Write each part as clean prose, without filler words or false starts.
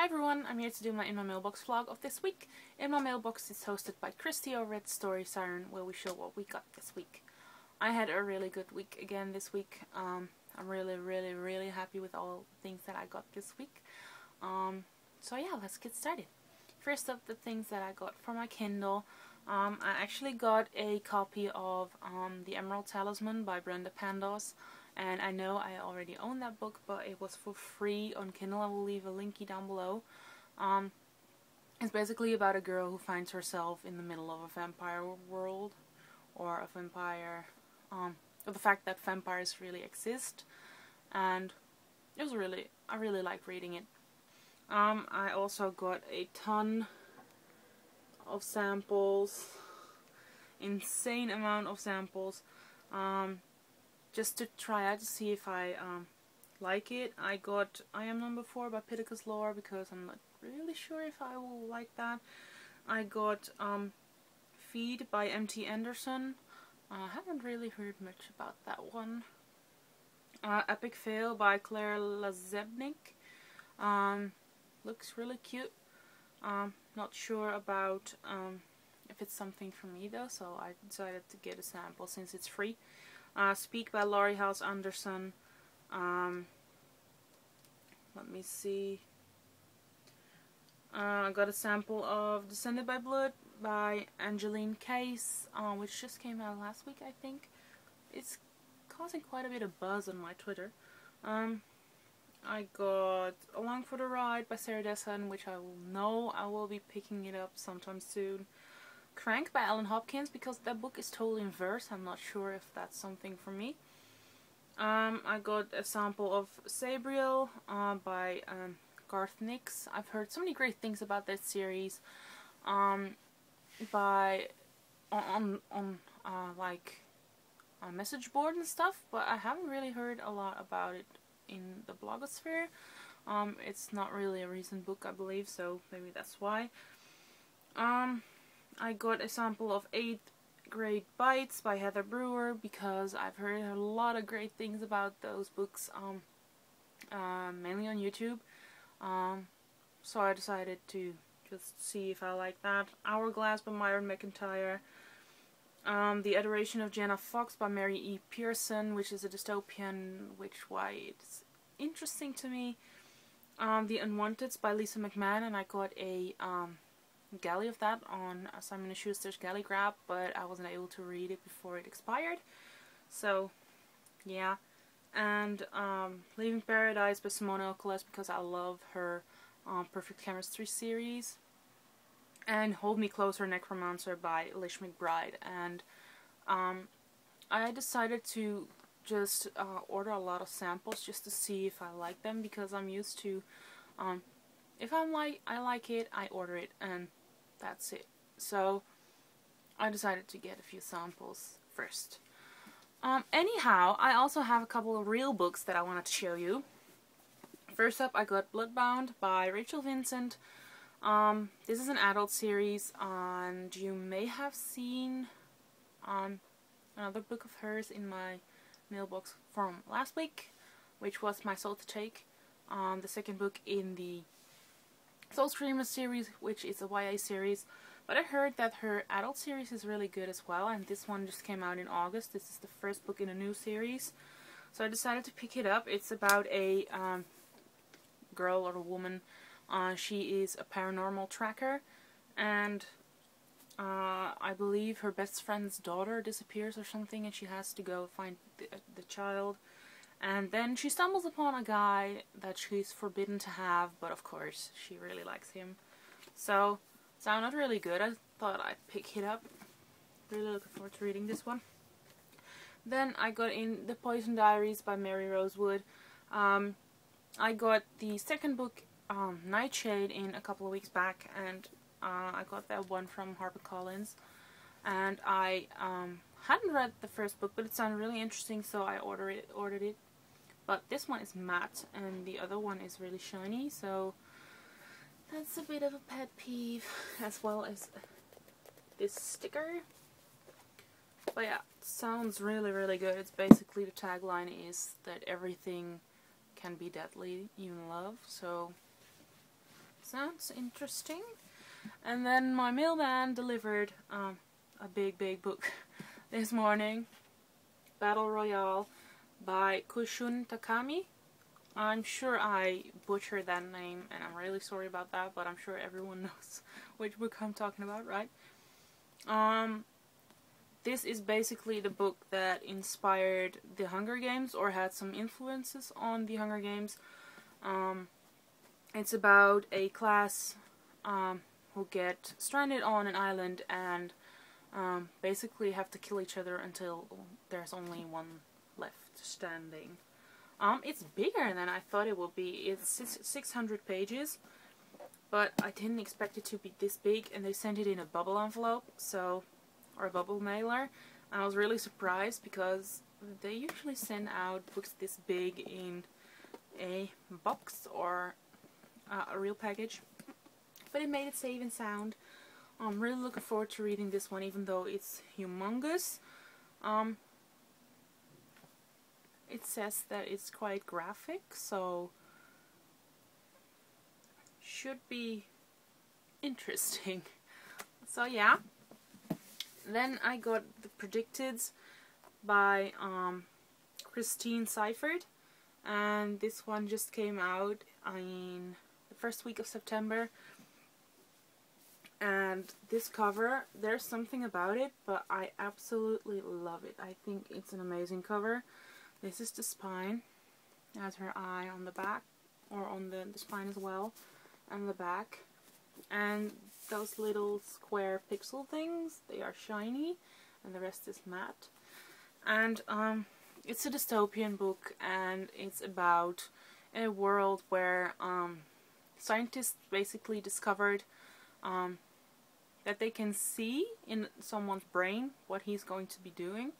everyone, I'm here to do my In My Mailbox vlog of this week. In My Mailbox is hosted by Christy over at Story Siren, where we show what we got this week. I had a really good week again this week. I'm really happy with all the things that I got this week. So yeah, let's get started. First up, the things that I got for my Kindle. I actually got a copy of The Emerald Talisman by Brenda Pandos. And I know I already own that book, but it was for free on Kindle. I will leave a linky down below. It's basically about a girl who finds herself in the middle of a vampire world, or a vampire, or the fact that vampires really exist. And it was I really liked reading it. I also got a ton of samples, insane amount of samples. Just to try out to see if I like it. I got I Am Number 4 by Pittacus Lore because I'm not really sure if I will like that. I got Feed by M.T. Anderson. I haven't really heard much about that one. Epic Fail by Clare Lazebnik. Looks really cute. Not sure about if it's something for me though, so I decided to get a sample since it's free. Speak by Laurie, Halse, Anderson. Let me see. I got a sample of Descended by Blood by Angeline Kace, which just came out last week, I think. It's causing quite a bit of buzz on my Twitter. I got Along for the Ride by Sarah Dessen, which I will be picking it up sometime soon. Crank by Hopkins, because that book is totally in verse. I'm not sure if that's something for me. I got a sample of Sabriel by Garth Nix. I've heard so many great things about that series like on message board and stuff, but I haven't really heard a lot about it in the blogosphere. It's not really a recent book, I believe, so maybe that's why. I got a sample of 8th Grade Bites by Heather Brewer because I've heard a lot of great things about those books, mainly on YouTube. So I decided to just see if I like that. Hourglass by Myra and Mcentire. The Adoration of Jenna Fox by Mary E. Pearson, which is a dystopian, why it's interesting to me. The Unwanteds by Lisa McMann, and I got a galley of that on Simon & Schuster's Galley Grab, but I wasn't able to read it before it expired, so yeah. And Leaving Paradise by Simone Elkeles, because I love her Perfect Chemistry series. And Hold Me Closer, Necromancer by Lish, McBride. And I decided to just order a lot of samples just to see if I like them, because I'm used to if I like it, I order it, and that's it. So I decided to get a few samples first. Anyhow, I also have a couple of real books that I wanted to show you. First up, I got Bloodbound by Rachel Vincent. This is an adult series, and you may have seen another book of hers in my mailbox from last week, which was My Soul to Take. The second book in the Soul Screamer series, which is a YA series, but I heard that her adult series is really good as well, and this one just came out in August. This is the first book in a new series, so I decided to pick it up. It's about a girl or a woman. She is a paranormal tracker, and I believe her best friend's daughter disappears or something, and she has to go find the child. And then she stumbles upon a guy that she's forbidden to have, but of course she really likes him. So, sounded really good. I thought I'd pick it up. Really looking forward to reading this one. Then I got in The Poison Diaries by Mary Rosewood. I got the second book, Nightshade, in a couple of weeks back, and I got that one from HarperCollins. And I hadn't read the first book, but it sounded really interesting, so I ordered it. But this one is matte, and the other one is really shiny, so that's a bit of a pet peeve, as well as this sticker. But yeah, it sounds really good. It's basically, the tagline is that everything can be deadly, even love, so Sounds interesting. And then my mailman delivered a big book this morning. Battle Royale by Kushun Takami. I'm sure I butchered that name, and I'm really sorry about that, but I'm sure everyone knows which book I'm talking about, right? This is basically the book that inspired the Hunger Games, or had some influences on the Hunger Games. It's about a class who get stranded on an island and basically have to kill each other until there's only one left standing. It's bigger than I thought it would be. It's 600 pages, but I didn't expect it to be this big, and they sent it in a bubble envelope, or a bubble mailer. I was really surprised because they usually send out books this big in a box or a real package, but it made it safe and sound. I'm really looking forward to reading this one, even though it's humongous. It says that it's quite graphic, so should be interesting. So yeah. Then I got The Predicteds by Christine Seifert, and this one just came out in the first week of September. And this cover, there's something about it, but I absolutely love it. I think it's an amazing cover. This is the spine. It has her eye on the back, or on the spine as well, and the back. And those little square pixel things, they are shiny, and the rest is matte. And it's a dystopian book, and it's about a world where scientists basically discovered that they can see in someone's brain what he's going to be doing,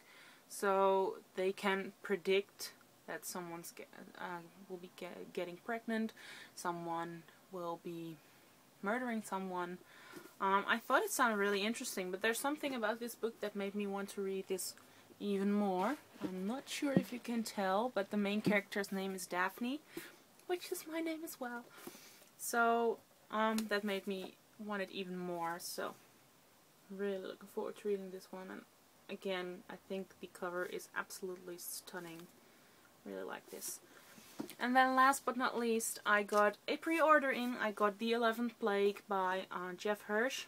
so they can predict that someone's will be getting pregnant, someone will be murdering someone. I thought it sounded really interesting, but there's something about this book that made me want to read this even more. I'm not sure if you can tell, but the main character's name is Daphne, which is my name as well. So that made me want it even more, so I'm really looking forward to reading this one. And again, I think the cover is absolutely stunning. Really like this. And then last but not least, I got a pre-order in. I got The 11th Plague by Jeff Hirsch.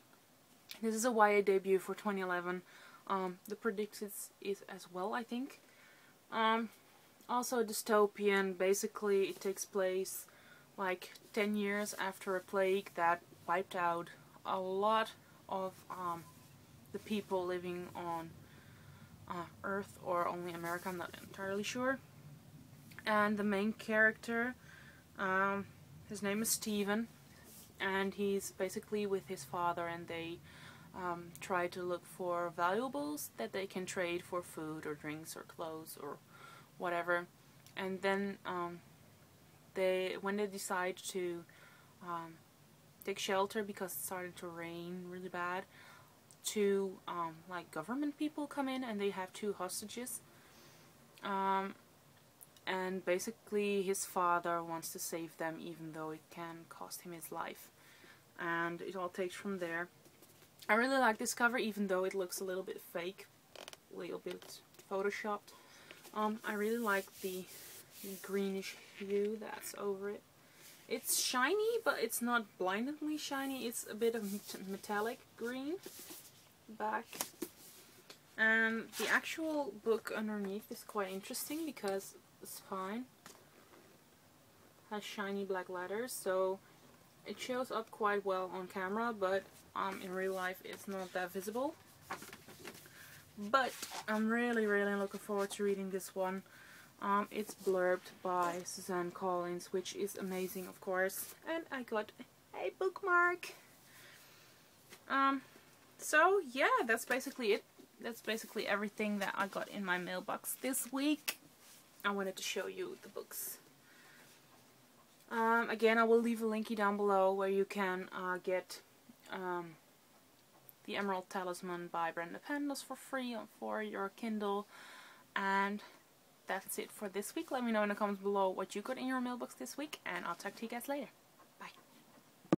This is a YA debut for 2011. The Predicteds is as well, I think. Also dystopian. Basically, it takes place like 10 years after a plague that wiped out a lot of the people living on Earth, or only America, I'm not entirely sure. And the main character, his name is Steven, and he's basically with his father, and they try to look for valuables that they can trade for food or drinks or clothes or whatever. And then when they decide to take shelter because it started to rain really bad, two like government people come in, and they have two hostages. And basically his father wants to save them, even though it can cost him his life. And it all takes from there. I really like this cover, even though it looks a little bit fake, a little bit photoshopped. I really like the greenish hue that's over it. It's shiny, but it's not blindingly shiny. It's a bit of metallic green back. And the actual book underneath is quite interesting because the spine has shiny black letters, so it shows up quite well on camera, but in real life it's not that visible. But I'm really looking forward to reading this one. It's blurbed by Suzanne Collins, which is amazing, of course, and I got a bookmark. So yeah, that's basically it. That's basically everything that I got in my mailbox this week. I wanted to show you the books. Again, I will leave a linky down below where you can get The Emerald Talisman by Brenda Pendos for free for your Kindle. And that's it for this week. Let me know in the comments below what you got in your mailbox this week, and I'll talk to you guys later.